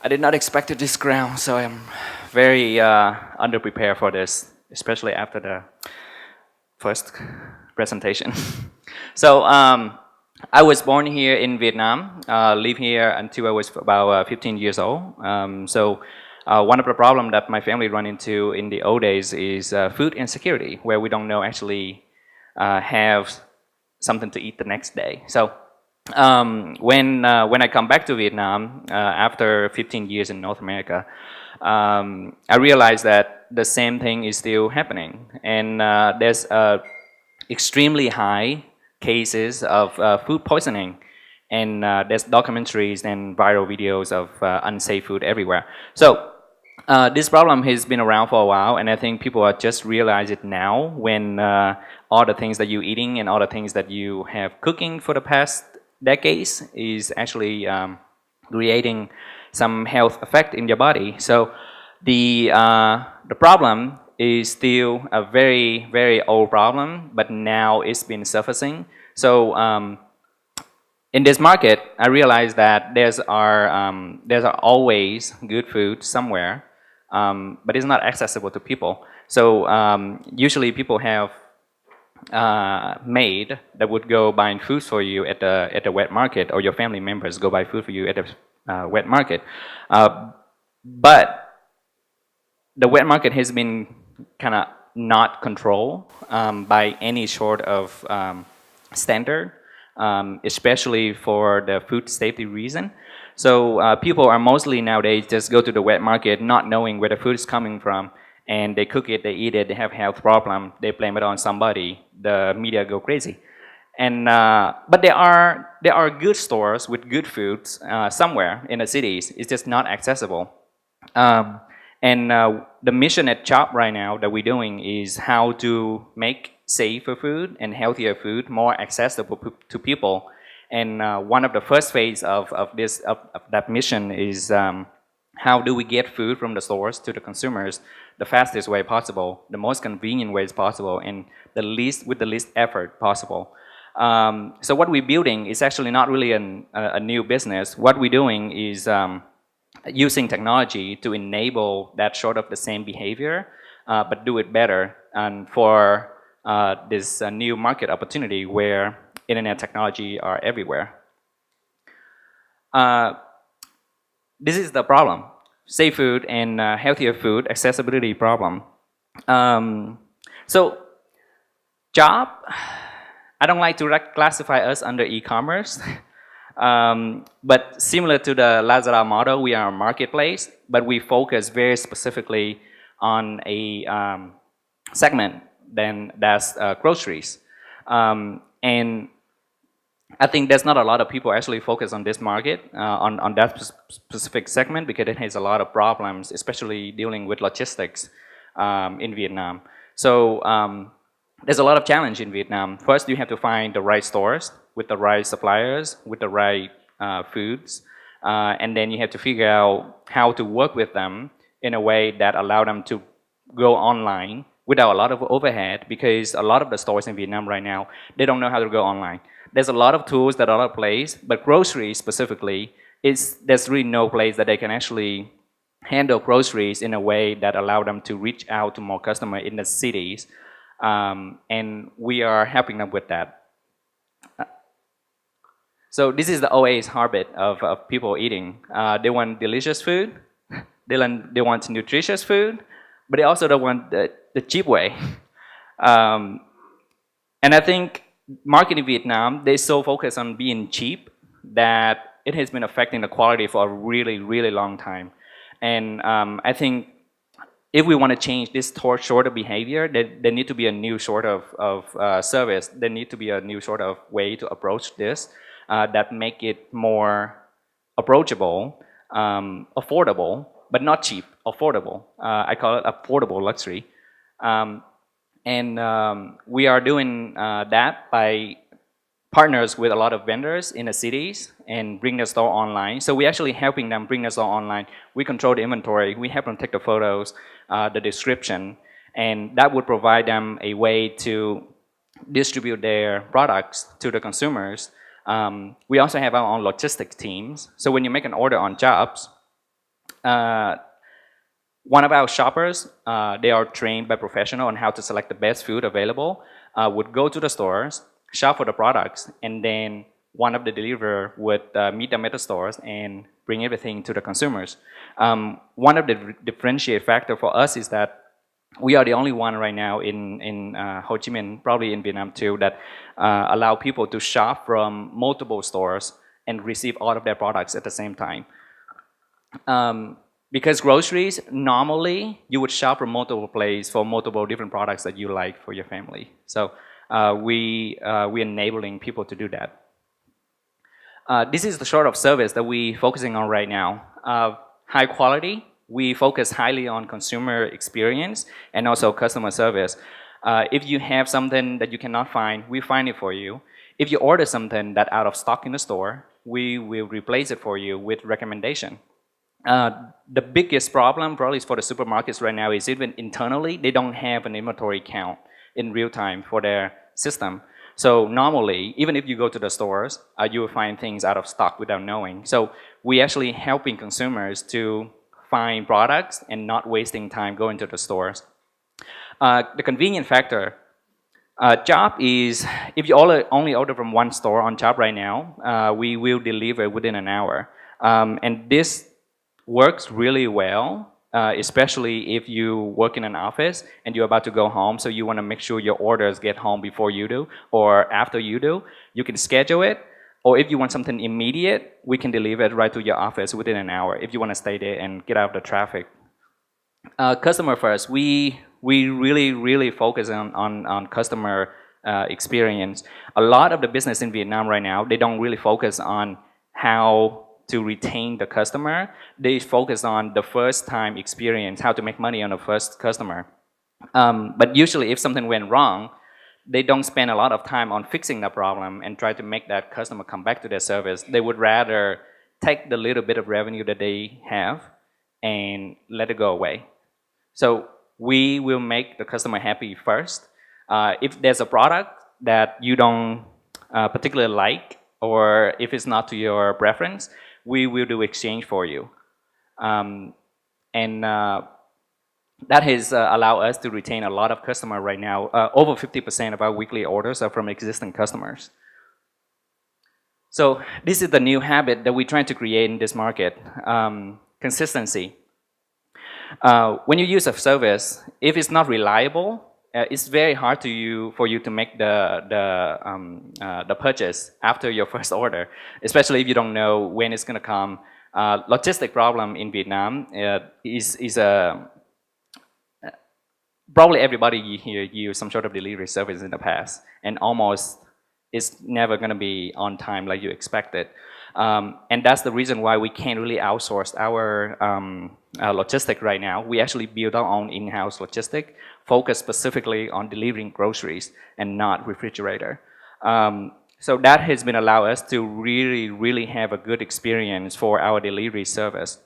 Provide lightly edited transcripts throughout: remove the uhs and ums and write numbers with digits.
I did not expect this ground, so I'm very underprepared for this, especially after the first presentation. So I was born here in Vietnam, live here until I was about 15 years old. One of the problems that my family run into in the old days is food insecurity, where we don't know actually have something to eat the next day. So when I come back to Vietnam after 15 years in North America, I realized that the same thing is still happening, and there's extremely high cases of food poisoning, and there's documentaries and viral videos of unsafe food everywhere. So this problem has been around for a while, and I think people are just realize it now when all the things that you're eating and all the things that you have cooking for the past decades is actually creating some health effect in your body. So the problem is still a very, very old problem, but now it's been surfacing. So in this market, I realized that there's are always good food somewhere, but it's not accessible to people. So usually people have maid that would go buying food for you at the wet market, or your family members go buy food for you at the wet market. But the wet market has been kind of not controlled by any sort of standard, especially for the food safety reason. So people are mostly nowadays just go to the wet market not knowing where the food is coming from, and they cook it, they eat it, they have health problem, they blame it on somebody, the media go crazy. And but there are good stores with good foods somewhere in the cities. It's just not accessible. Um, and the mission at Chop right now that we're doing is how to make safer food and healthier food more accessible to people. And one of the first phase of that mission is how do we get food from the stores to the consumers the fastest way possible, the most convenient ways possible, and with the least effort possible. So what we're building is actually not really a new business. What we're doing is using technology to enable that sort of the same behavior, but do it better, and for this new market opportunity where internet technology are everywhere. This is the problem: safe food and healthier food accessibility problem. So, job. I don't like to classify us under e-commerce, but similar to the Lazada model, we are a marketplace, but we focus very specifically on a segment, then that's groceries. And I think there's not a lot of people actually focus on this market, on that specific segment, because it has a lot of problems, especially dealing with logistics in Vietnam. So there's a lot of challenge in Vietnam. First, you have to find the right stores with the right suppliers, with the right foods, and then you have to figure out how to work with them in a way that allow them to go online without a lot of overhead, because a lot of the stores in Vietnam right now, they don't know how to go online. There's a lot of tools that are in place, but groceries specifically, there's really no place that they can actually handle groceries in a way that allow them to reach out to more customers in the cities. And we are helping them with that. So this is the OA's habit of people eating. They want delicious food, they want nutritious food, but they also don't want the cheap way. And I think market in Vietnam, they so focused on being cheap that it has been affecting the quality for a really, really long time. And I think if we want to change this sort of behavior, there need to be a new sort of service. There need to be a new sort of way to approach this that make it more approachable, affordable, but not cheap, affordable. I call it affordable luxury. And we are doing that by partners with a lot of vendors in the cities and bring the store online. So we're actually helping them bring the store online. We control the inventory. We help them take the photos, the description, and that would provide them a way to distribute their products to the consumers. We also have our own logistics teams. So when you make an order on Jobs, Uh, One of our shoppers, they are trained by professional on how to select the best food available, would go to the stores, shop for the products, and then one of the deliverer would meet them at the stores and bring everything to the consumers. One of the differentiate factor for us is that we are the only one right now in Ho Chi Minh, probably in Vietnam too, that allow people to shop from multiple stores and receive all of their products at the same time. Because groceries, normally you would shop from multiple places for multiple different products that you like for your family. So we're enabling people to do that. This is the sort of service that we're focusing on right now. High quality, we focus highly on consumer experience and also customer service. If you have something that you cannot find, we find it for you. If you order something that's out of stock in the store, we will replace it for you with recommendation. The biggest problem probably is for the supermarkets right now is even internally, they don't have an inventory count in real time for their system. So normally, even if you go to the stores, you will find things out of stock without knowing. So we actually helping consumers to find products and not wasting time going to the stores. The convenient factor, Chopp is, if you only order from one store on Chopp right now, we will deliver within an hour. And this works really well, especially if you work in an office and you're about to go home, so you want to make sure your orders get home before you do or after you do. You can schedule it, or if you want something immediate, we can deliver it right to your office within an hour if you want to stay there and get out of the traffic. Customer first, we really focus on customer experience. A lot of the business in Vietnam right now, they don't really focus on how to retain the customer. They focus on the first time experience, how to make money on the first customer. But usually if something went wrong, they don't spend a lot of time on fixing the problem and try to make that customer come back to their service. They would rather take the little bit of revenue that they have and let it go away. So we will make the customer happy first. If there's a product that you don't particularly like, or if it's not to your preference, we will do exchange for you. And that has allowed us to retain a lot of customers right now. Over 50% of our weekly orders are from existing customers. So this is the new habit that we're trying to create in this market, consistency. When you use a service, if it's not reliable, it's very hard for you to make the purchase after your first order, especially if you don't know when it's going to come. Logistic problem in Vietnam is a probably everybody here used some sort of delivery service in the past, and almost it's never going to be on time like you expected. And that's the reason why we can't really outsource our logistic right now. We actually build our own in-house logistic, focus specifically on delivering groceries and not refrigerator. So that has been allowed us to really have a good experience for our delivery service.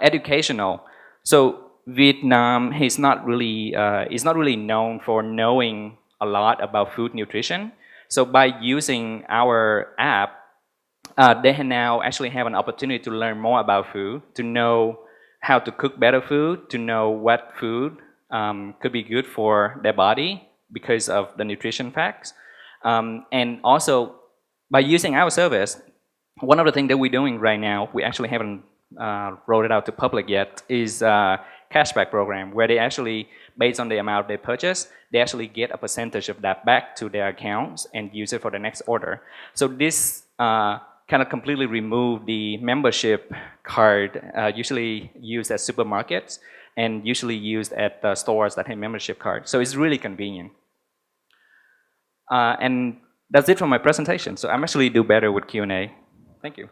Educational. So Vietnam is not really known for knowing a lot about food nutrition. So by using our app, they now actually have an opportunity to learn more about food, to know how to cook better food, to know what food could be good for their body because of the nutrition facts. And also, by using our service, one of the things that we're doing right now, we actually haven't rolled it out to public yet, is a cashback program where they actually, based on the amount they purchase, they actually get a percentage of that back to their accounts and use it for the next order. So this kind of completely remove the membership card usually used at supermarkets and usually used at stores that have membership cards. So it's really convenient. And that's it for my presentation. So I'm actually do better with Q&A. Thank you.